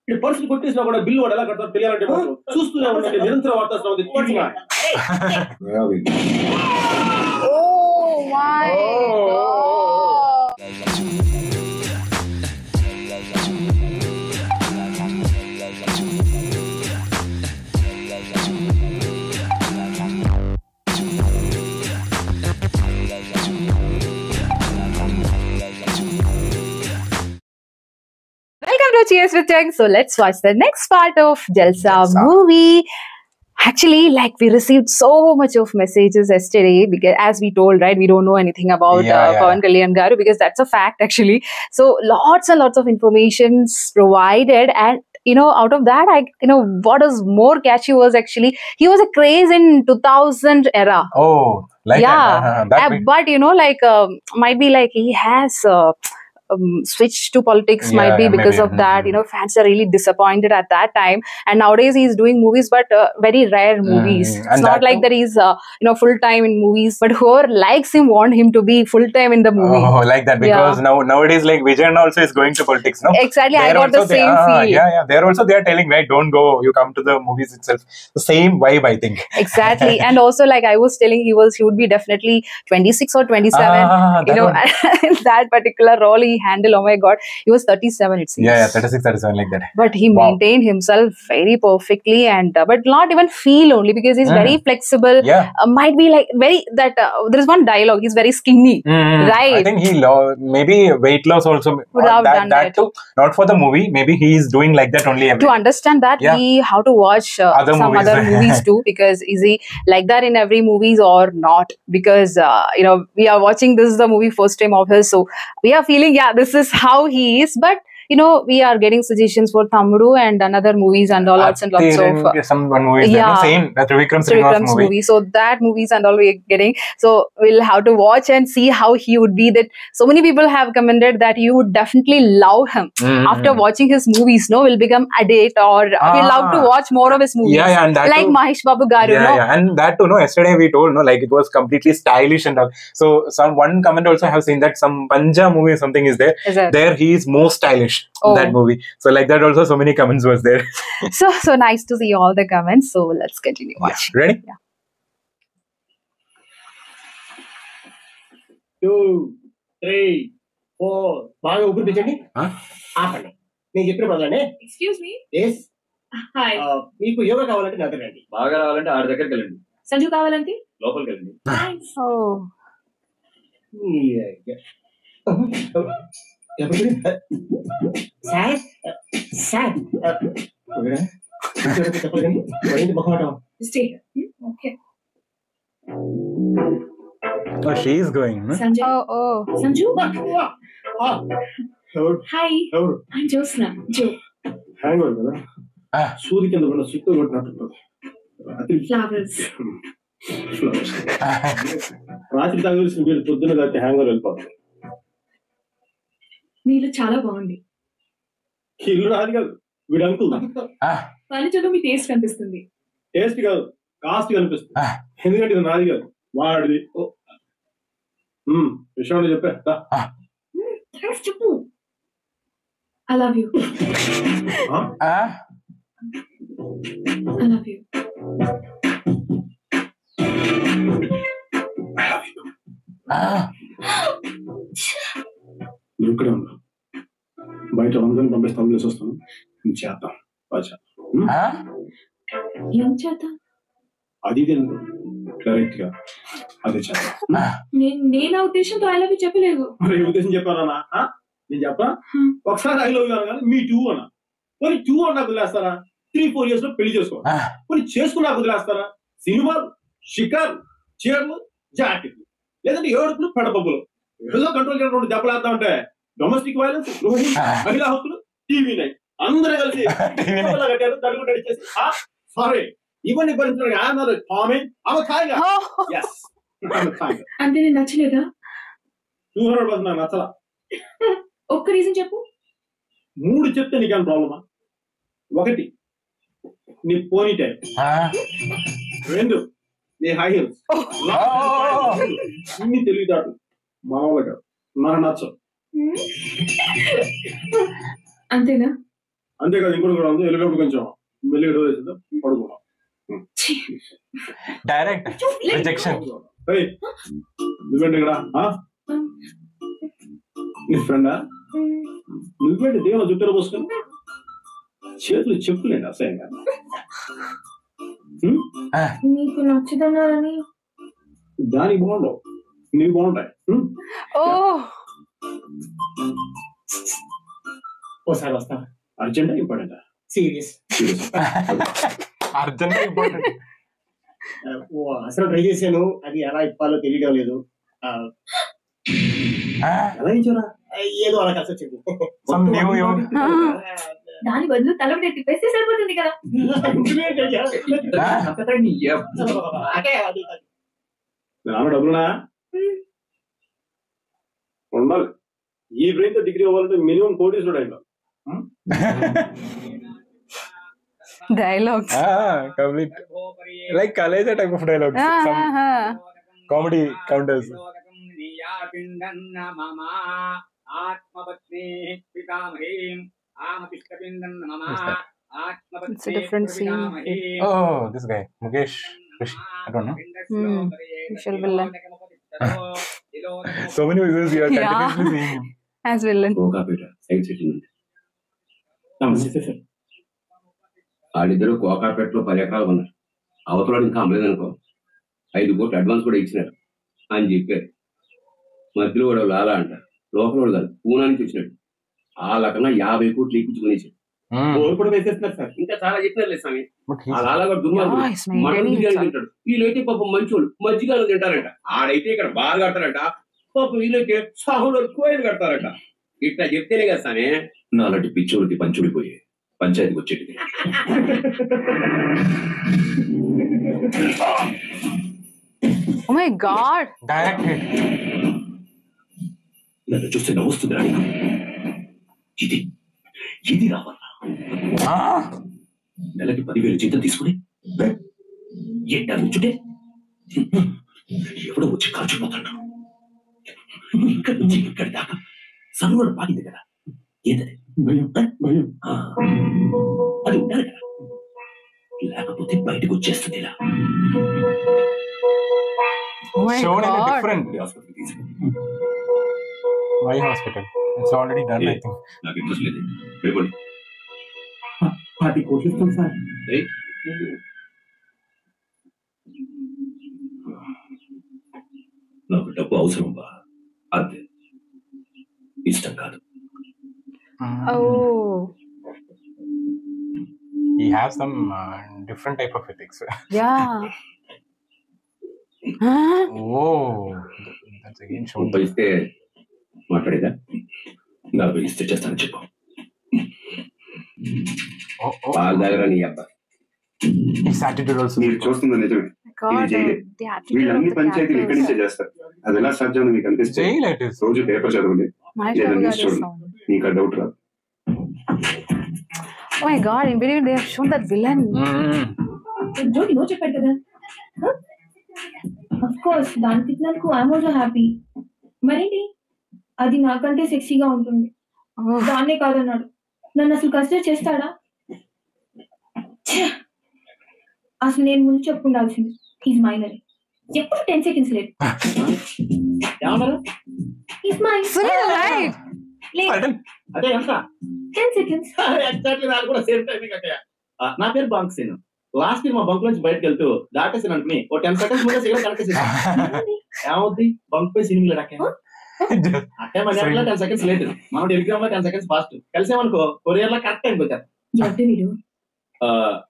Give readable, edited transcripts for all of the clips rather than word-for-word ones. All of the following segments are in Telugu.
ఇప్పుడు పర్సులు కొట్టేసినా కూడా బిల్లు వాడు ఎలా కడతారు తెలియాలంటే చూస్తూనే ఉండండి. నిరంతరం వార్తా Welcome to Cheers with Chang. So let's watch the next part of Jalsa movie. Actually, like we received so much of messages yesterday because, as we told, right, we don't know anything about Pawan Kalyan Garu because that's a fact actually. So lots and lots of informations provided, and out of that, what is more catchy was actually he was a craze in 2000 era. Oh, like that but might be like he has. Switch to politics might be because of that. Fans are really disappointed at that time, and nowadays he's doing movies, but very rare movies. It's not like that he's full time in movies, but whoever likes him want him to be full time in the movie. Oh, like that, because nowadays like Vijay also is going to politics, no? Exactly, I got the same feel. They are telling, right, don't go, you come to the movies itself. The same vibe, I think. Exactly. And also, like I was telling, he would be definitely 26 or 27. In that particular role he handled, oh my god, he was 37, it seems. 36, 37, like that. But he maintained himself very perfectly, and but not even feel only because he's very flexible. Might be like very that there is one dialogue, he's very skinny, right? I think he maybe weight loss also would have done that too. Not for the movie, maybe he is doing like that only. To understand that, we have to watch some other movies too, because is he like that in every movies or not? Because we are watching, this is the movie first time of his, so we are feeling this is how he is. But we are getting suggestions for Thammudu and another movies and all, lots and lots of some one movies same that Vikram's movie. So that movies and all we are getting, so we'll have to watch and see how he would be. That so many people have commented that you would definitely love him after watching his movies. Will become addict, or we'll love to watch more of his movies. And that like too, Mahesh Babu Garu. And that too, yesterday we told like it was completely stylish and all. So one comment also have seen that some Panja movie or something is there. There he is more stylish. That movie. So like that also so many comments was there. so nice to see all the comments. So let's continue watching. Ready? 2, 3, 4 బాగా ఊపిరి పీల్చండి. ఆపండి. నేను చెప్పిన ప్రజలనే. Excuse me. yes. హాయ్. మీకు యోగా కావాలంటే నా దగ్గర రండి. బాగా రావాలంటే ఆడ దగ్గరికి వెళ్ళండి. సంజు కావాలంటే లోపలికి వెళ్ళండి. Thanks. Sir stay. Okay. Oh, she is going. Sanju. Sanju. Hi. ఎవరు? I'm Josna. Jo. Hang over కదా. సూది కింద ఉన్న సిక్కు కొట్టినట్టుంది. ఫ్లవర్స్. రాత్రి తాగాల్సిన వీళ్ళు పొద్దున్న తాగితే హ్యాంగ్ ఓవర్ వెళ్ళిపోతుంది. మీలో చాలా బాగుంది. ఇల్లు రాదు కాదు, వీడు అంకుల్. పనిచోట మీ టేస్ట్ కనిపిస్తుంది. టేస్ట్ కాదు, కాస్ట్ కనిపిస్తుంది. ఎందుకంటే ఇది నాది కాదు, వాడిది. విషయం చెప్పా. చెప్పు. I love you. I love you. నువ్వు ఇక్కడే ఉన్నా, బయట అందరిని పంపిస్తాం, లేసి వస్తాను. చేద్దాం ఏం చేద్దాం? అది డైరెక్ట్ గా అదే చేద్దాం. నేను ఆ ఉద్దేశంతో ఐ లవ్ యూ చెప్పలేదు. మరి ఉద్దేశం చెప్పానా? నేను చెప్పా ఒకసారి ఐ లవ్ యూ అన్నా, మీ టూ అన్నా. మరి టూ అన్నా వదిలేస్తారా? 3-4 years లో పెళ్లి చేసుకోవాలి. మరి చేసుకున్నా వదిలేస్తారా? సినిమాలు, షికార్లు, చీరలు, జాకెట్లు, లేదంటే ఏడుపులు, పెడపబ్బులు, ఏదో కంట్రోల్ చేయడం దెబ్బలేస్తా ఉంటే డొమెస్టిక్ వైలెన్స్, మహిళా హక్కులు, టీవీ9 అందరూ కలిసి కట్టారు. తడుగు నడిచేసి సారీ ఇవన్నీ భరించడానికి అంటే నేను నచ్చలేదా? 200% నాకు నచ్చలా. ఒక్క రీజన్ చెప్పు. 3 చెప్తే నీకేమైనా ప్రాబ్లమా? 1 నీ పోనీ టైం, 2 నీ హై హీల్స్, ఇన్ని తెలివితాడు మామూలుగా నాకు నచ్చవు. అంతేనా? అంతేకాదు ఇంకోటి కూడా ఉంది, వెళ్ళేటప్పుడు కొంచెం మెల్లిగా డోర్ వేసేద్దాం, పడుకోవడం. Direct rejection. నువ్వేంటి ఇక్కడ? నీ ఫ్రెండా? నువ్వేంటి దేవుని జుట్టెర పోసుకొని చేతులు చెప్పులేండి అసహ్యంగా. నీకు నచ్చుతున్నారని దానికి బాగుండవు, నీకు బాగుంటాయి. ఓసారి వస్తా. Urgent important? Serious. Urgent important. అసలు ట్రై చేశాను, అది ఎలా ఇప్పాలో తెలియడం లేదు. ఎలా ఇచ్చారా? ఏదో అలా కలిసి వచ్చింది. దాని బదులు తలపడి తిప్పేస్తే సరిపోతుంది కదా. నాన్న డబ్బులునా ఉండాలి. ఈ బ్రెయిన్ తో డిగ్రీ అవ్వాలంటే minimum 40 student. Dialogues. Complete. Like Kaleja type of dialogues. Some comedy counters. It's a different scene. Oh, this guy, Mukesh. I don't know. Visual villain. So many videos you are Yeah. continuously seeing him. As villain. వాళ్ళిద్దరు కోకాపేటలో 10 ఎకరాలు ఉన్నారు. అవతల ఇంకా అమ్మలేదనుకో, 5 కోట్లు అడ్వాన్స్ కూడా ఇచ్చినారు అని చెప్పారు. మధ్యలో వాడు లాలా అంట, లోపల వాడు కాదు, పూనా నుంచి వచ్చినాడు. ఆ లకంగా 50 కోట్లు ఇప్పించుకునేసాడు. కూడా వేసేస్తున్నారు సార్. ఇంకా చాలా చెప్పినారు లేదు స్వామి. ఆ లాలా గారు దుర్మార్గుడు, మటన్ బిర్యానీ తింటాడు. వీళ్ళైతే పాపం మంచోళ్ళు మజ్జిగలు తింటారంట. ఆడైతే ఇక్కడ బాగా కడతారంట, పాపం వీళ్ళైతే సాహులో కోయలు కడతారంట. ఇట్లా చెప్తేనే కదా స్వామి నాలాంటి పిచ్చోడికి పంచుడిపోయే పంచాయతీకి వచ్చేది. Oh my God! Direct hit. నన్ను చూస్తే నవ్వుస్తుంది రాణి. ఇది రావాలా? నెలకి 10,000 జీతం తీసుకుని ఎట్టా నుంచుంటే ఎవడో వచ్చి కాల్చిపోతున్నాడు. ఇక్కడి నుంచి ఇక్కడి దాకా సర్వడు పాగింది కదా. ఏంటది? భయం. అది ఉండాలి కదా, లేకపోతే బయటకు వచ్చేస్తుంది. ఇలా Shown in a different why hospital? It's already done, I think. నాకు ఇంట్రెస్ట్ లేదు. వెళ్ళిపోండి. 10 కోట్లు ఇస్తాం సార్. నాకు డబ్బు అవసరం బా, అంతే, ఇష్టం కాదు. Oh. He has some different type of ethics. Yeah. Oh, that's again shown. 30 ఇస్తే మాట్లాడేదా? 40 ఇస్తే చేస్తానని చెప్పు. వాళ్ళ దగ్గర నీ అబ్బా. His attitude also. మీరు చూస్తుంది నిజమే. వీళ్ళన్ని పంచాయతీలు ఇక్కడి నుంచే చేస్తారు. అది ఎలా సాధ్యం మీకు అనిపిస్తే రోజు పేపర్ చదవండి, లేదా న్యూస్ చూడండి, మీకు ఆ డౌట్ రాదు. Oh my God! In video they have shown that villain. జోడి నో చెప్పాడు కదా. అఫ్ కోర్స్ దాని తిట్టినందుకు ఐఎమ్ ఆల్సో హ్యాపీ. మరేంటి, అది నాకంటే సెక్సీగా ఉంటుంది. దాన్నే కాదన్నాడు. నన్ను అసలు కన్సిడర్ చేస్తాడా? అసలు నేను ముందు చెప్పుండాల్సింది. Is minor. ఎప్పుడు 10 seconds లేట్. Is minor. అదే ఎంత 10 seconds. ఎగ్జాక్ట్లీ నాకు కూడా సేమ్ టైమింగ్ అంటే. నా పేరు బంక్ సేను. లాస్ట్ ఇయర్ మా బంక్ నుంచి బయటకు వెళ్తూ దాటేసాను అనుకుని ఓ 10 seconds ముందే సిగరెట్ కనెక్ట్ చేసాను. ఏమవుద్ది, బంక్ పై సినింగ్ అట్టే మన 10 seconds లేట్, మనం టెలిగ్రామ్ లో 10 seconds ఫాస్ట్. కలిసేమనుకో కొరియర్ లో కరెక్ట్ టైంకి వచ్చారు.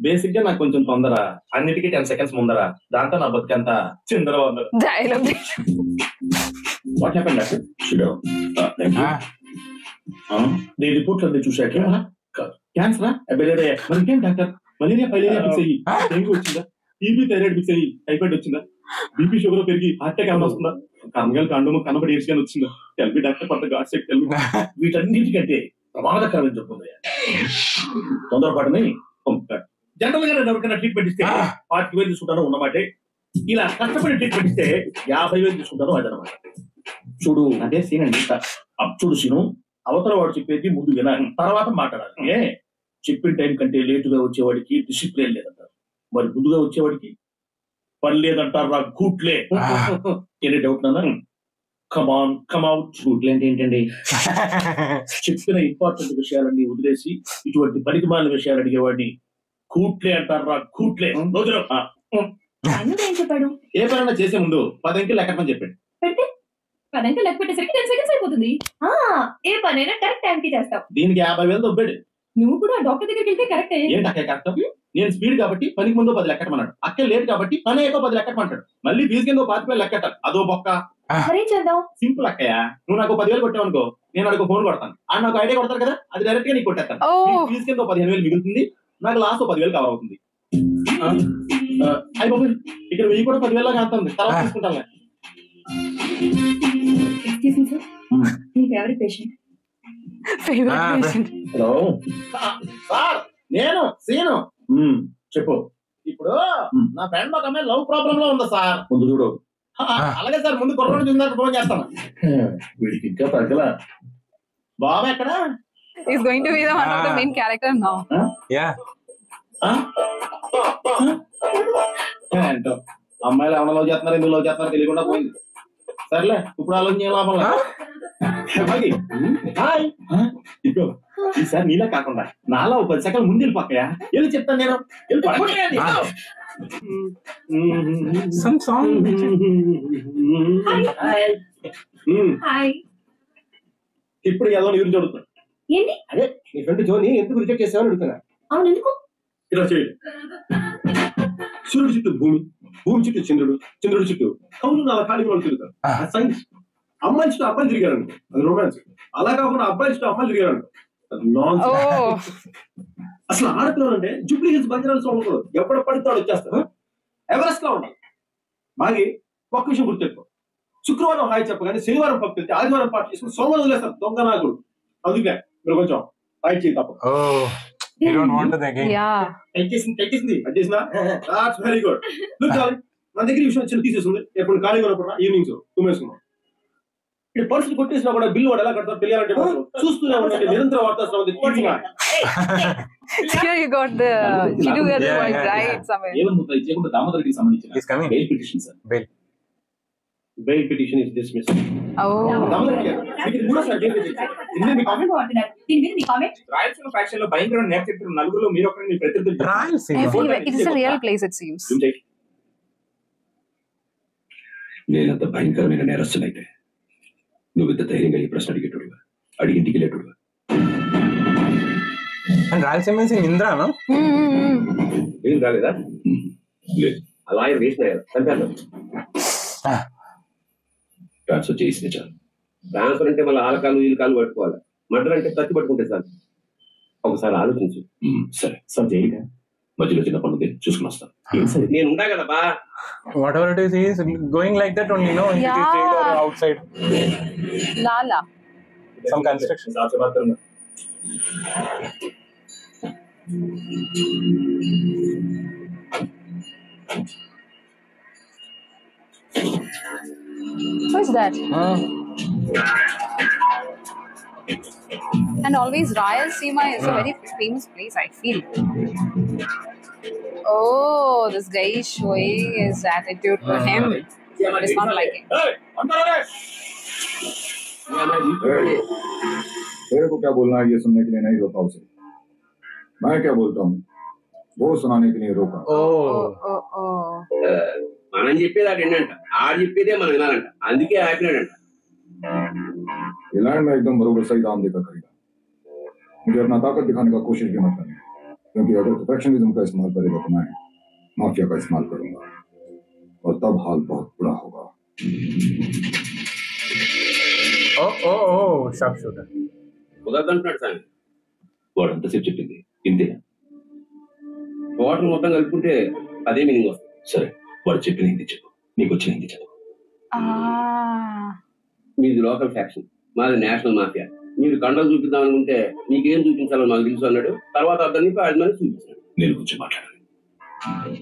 బేసిక్ గా నాకు కొంచెం తొందర, అన్నిటికీ 10 seconds ముందర. దాంతో నా బతుకంతా చిందర వందర. What happened doctor? నీ రిపోర్ట్ అన్ని చూశాక క్యాన్సరా? మరి ఇంకేం డాక్టర్? మలేరియా ఫైలేరియా ఫిక్స్ అయ్యి, డెంగ్యూ వచ్చిందా, టీబీ థైరాయిడ్ ఫిక్స్ అయ్యి, టైఫాయిడ్ వచ్చిందా, బీపీ షుగర్ పెరిగి హార్ట్ అటాక్ ఏమైనా వస్తుందా, కర్మగాలి కాండము కనబడి ఏడ్స్ కానీ వచ్చిందా? టెల్బీ డాక్టర్ పట్ల గాడ్ సెట్ టెల్బీ. వీటన్నిటికంటే ప్రమాదకరమైన చెప్పుంది తొందరపాటుని. జనరల్ గా ఎవరికైనా ట్రీట్మెంట్ ఇస్తే 40,000 తీసుకుంటాను ఉన్నమాటే. ఇలా కష్టపడి ట్రీట్మెంట్ ఇస్తే 50,000 తీసుకుంటాను అదనమాట. చూడు అదే సీన్ అండి. చూడు సీను, అవతల వాడు చెప్పేది ముందు వినాలి, తర్వాత మాట్లాడాలి. చెప్పిన టైం కంటే లేటుగా వచ్చేవాడికి డిసిప్లిన్ లేదంటారు, మరి ముందుగా వచ్చేవాడికి పని లేదంటారు. రా గూట్లే. ఎనీ డౌట్ నాన్న? కమాన్ కమ్అట్. గూట్లే అంటే ఏంటండి? చెప్పిన ఇంపార్టెంట్ విషయాలన్నీ వదిలేసి ఇటువంటి పనికిమాలిన విషయాలు అడిగేవాడిని కూట్లే అంటారు. రా కూట్లే. ఏం చెప్పాడు? ఏ పనైనా చేసే ముందు 10 అంకెలు లెక్కమని చెప్పాడు. పెడితే 10 అంకెలు లెక్క పెట్టేసరికి 10 సెకండ్స్ అయిపోతుంది. ఏ పనైనా కరెక్ట్ టైంకి చేస్తావు. దీనికి 50,000 దొబ్బాడు. నువ్వు కూడా డాక్టర్ దగ్గరికి వెళ్తే కరెక్టే. ఏంటి అక్క కరెక్ట్? నేను స్పీడ్ కాబట్టి పనికి ముందు 10 లెక్కమన్నాడు. అక్క లేట్ కాబట్టి పని అయ్యాక 10 లెక్కమంటాడు. మళ్ళీ ఫీజు కింద 25,000 లెక్కటారు. అదో బొక్క. మరేం చేద్దాం? సింపుల్ అక్కయ్య, నువ్వు నాకు 10,000 కొట్టావు అనుకో, నేను అడుగు ఫోన్ కొడతాను. ఆయన నాకు ఐడియా కొడతారు కదా, అది డైరెక్ట్ గా నీకు కొట్టేస్తాను. ఫీజు కింద 15,000 మిగులుతుంది, నాకు లాస్ట్ 10,000 కవర్ అవుతుంది. అయ్యి బాబు, ఇక్కడ 1000 కూడా 10,000 లాగా అంటుంది. తర్వాత తీసుకుంటాను. మీ ఫేవరెట్ పేషెంట్? హలో సార్, నేను సీను. చెప్పు. ఇప్పుడు నా ఫ్రెండ్ ఒక అమ్మాయి లవ్ ప్రాబ్లం లో ఉందా సార్? ముందు చూడు. అలాగే సార్, ముందు కుర్రోడు చూసిన ఫోన్ చేస్తాను. వీడికి ఇంకా తగ్గల. బాబు ఎక్కడ? He's going to be the one of the main character now. Yeah. ఏంటో అమ్మాయిలు ఏమన్నా లవ్ చేస్తున్నారు, ఎందుకు లవ్ చేస్తున్నారు తెలియకుండా పోయింది. సర్లే, ఇప్పుడు ఆలోచన లాభం లేదు. హాయ్. ఇదిగో ఈసారి నీలా కాకుండా నాలా 10 సెకండ్ ముందు వెళ్ళిపోక్కయా. వెళ్ళి చెప్తాను నేను. Some song. ఇప్పుడు ఏదో గురించి అడుగుతున్నా. ఏంటి? అదే నీ ఫ్రెండ్ జోని ఎందుకు రిజెక్ట్ చేసావని అడుగుతున్నా. అవును, ఎందుకు? ఇలా చేయండి. సూర్యుడు చుట్టూ భూమి, భూమి చుట్టూ చంద్రుడు, చంద్రుడు చుట్టూ కవులు అలా ఖాళీ వాళ్ళు తిరుగుతారు. సైన్స్. అమ్మాయి చుట్టూ అబ్బాయిలు తిరిగారు, అది రొమాన్స్. అలా కాకుండా అబ్బాయి చుట్టూ అమ్మాయిలు తిరిగారు, అది నాన్. అసలు ఆడపిల్లలు అంటే జూబ్లీ హిల్స్ బంజారాల్సి ఉండకూడదు. ఎప్పుడు పడితే వచ్చేస్తారు. ఎవరెస్ట్ లో ఉండాలి. మాగి ఒక్క విషయం గుర్తెట్టుకో, శుక్రవారం హాయి చెప్పగానే శనివారం పక్కన ఆదివారం పాటు చేసుకుని సోమవారం వదిలేస్తారు దొంగ నాగుడు. అందుకే మీరు కొంచెం హాయి చేయి తప్ప. You don't want to again. Yeah. తెచ్చేసింది. That's very good. Look, darling, మన దగ్గర విషయం చిన్న తీసేస్తుంది. ఎప్పుడు ఖాళీగా ఉన్నప్పుడు ఈవినింగ్స్ తుమ్మేసుకున్నాం. ఇప్పుడు పర్సులు కొట్టేసినా కూడా బిల్లు వాడు ఎలా కడతారు తెలియాలంటే చూస్తూనే ఉంటే నిరంతరం వార్తాశ్రమం. Here you got the you get the point right somewhere. ఏమనుకుంటా ఇచ్చేకుండా దామోదరికి సంబంధించిన bail petition sir. Bail petition is dismissed. Rayalaseema faction లో భయంకరమైన నేపథ్యం నలుగురులో మీరు ఒకరిని మీ ప్రతినిధులు. It is a real place it seems. నేనంత భయంకరమైన నేరస్తులైతే నువ్వు ఇంత ధైర్యంగా ఈ ప్రశ్న అడిగేటోడుగా, అడిగింటికి లేటోడుగా. రాయలసీమ మీన్స్ ఇన్ ఇంద్రా, no? ఏం రాలేదా? లేదు. ఆ లాయర్ వేసిన చంపాను. ట్రాన్స్ఫర్ చేసిన చాలు. ట్రాన్స్ఫర్ అంటే మళ్ళీ ఆలకాలు వీళ్ళ కాలు పట్టుకోవాలి. మర్డర్ అంటే కత్తి పట్టుకుంటే చాలు. ఒకసారి ఆలోచించు. సరే సార్, జైలుగా మధ్యలో చిన్న పనుంది, చూసుకుని వస్తాను. నేను ఉండా కదా బా. Whatever it is, he is going like that only, no? It is jail or outside. Lala. Some construction. What's that? And always Rayalaseema is a very famous place, I feel. Oh, this guy is showing his attitude to him. It's not liking. तेरे को क्या बोलना है ये सुनने के लिए नहीं रोका उसे. मैं क्या बोलता हूँ वो सुनाने के लिए रोका. మనం చెప్పేది ఆడు ఏంటంట, ఆడు చెప్పేదే మనం వినాలంట. అందుకే ఆపినాడంట. ये लैंड में एकदम बरोबर सही दाम देकर खरीदा. मुझे अपना ताकत दिखाने का कोशिश भी मत करना, क्योंकि अगर प्रोफेशनलिज्म का इस्तेमाल करेगा तो मैं माफिया का इस्तेमाल करूंगा और तब हाल बहुत बुरा होगा. Sharp shooter. కుదరదంటున్నాడు సార్. వాడు అంతసేపు చెప్పింది ఇంతే. వాటర్ మొత్తం కలుపుకుంటే అదే మీనింగ్ వస్తుంది. సరే, వాడు చెప్పిన హిందీ చెప్పు, నీకు వచ్చిన హిందీ చెప్పు. మీది లోకల్ ఫ్యాక్షన్, మాది నేషనల్ మాఫియా. మీరు కండలు చూపిద్దాం అనుకుంటే మీకేం చూపించాలో నాకు తెలుసు అన్నాడు. తర్వాత అర్థం చెప్పి 5 మంది చూపించాడు. నేను కొంచెం మాట్లాడాలి.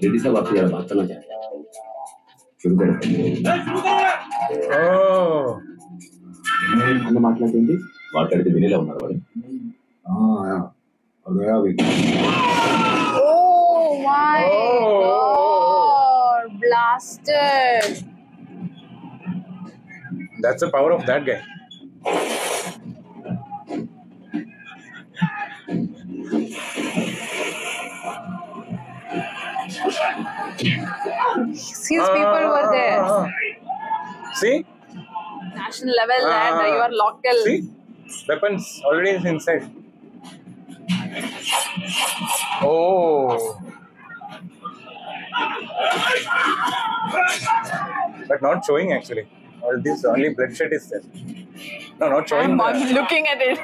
రెడ్డి సాబ్ అప్పుడు ఇలా భర్తన మాట్లాడుతుంది మాట్లాడితే వినేలా ఉన్నాడు వాడు. और गया भी. Oh my God! Blasted. That's the power of that guy. His people were there. See? National level and you are local. See? Weapons already is inside. Oh. But not showing actually. All this only bloodshed is there. No, not showing. I'm looking at it.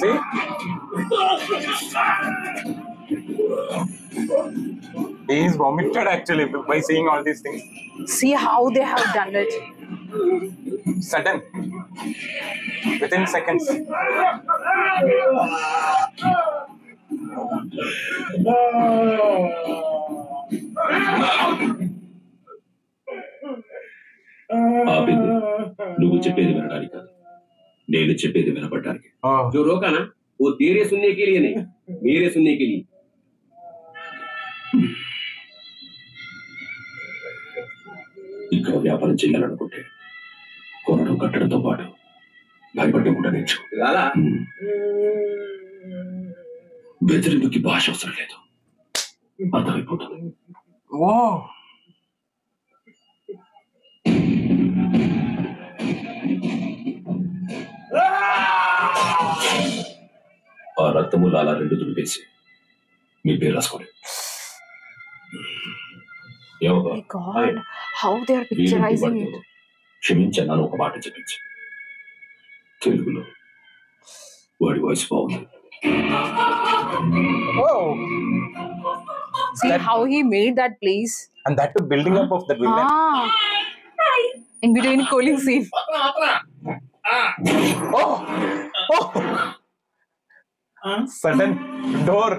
See? He is vomited actually by seeing all these things. See how they have done it. Sudden. Within seconds. ఆపింది నువ్వు చెప్పేది వినడానికి కాదు, నేను చెప్పేది వినపడడానికి. जो रोका ना वो तेरे सुनने के लिए नहीं, मेरे सुनने के लिए. ఇక్కడ వ్యాపారం చేయాలనుకుంటే కొనడం కట్టడంతో పాటు భయపడకుండా నేర్చుకో. लाला బెదిరింపుకి భాష అవసరం లేదు, అర్థమైపోతుంది. Wow. ఆ రక్తము లాలా రెండు దుడిపేసి మీ పేరు రాసుకోండి. My God, how they are picturizing it. క్షమించన్నాను ఒక మాట చెప్పించి తెలుగులో వాడి వాయిస్ బాగుంది. Oh. See how he made that place. And that too building up of the villain. In between calling scene. Oh. Oh. Sudden door.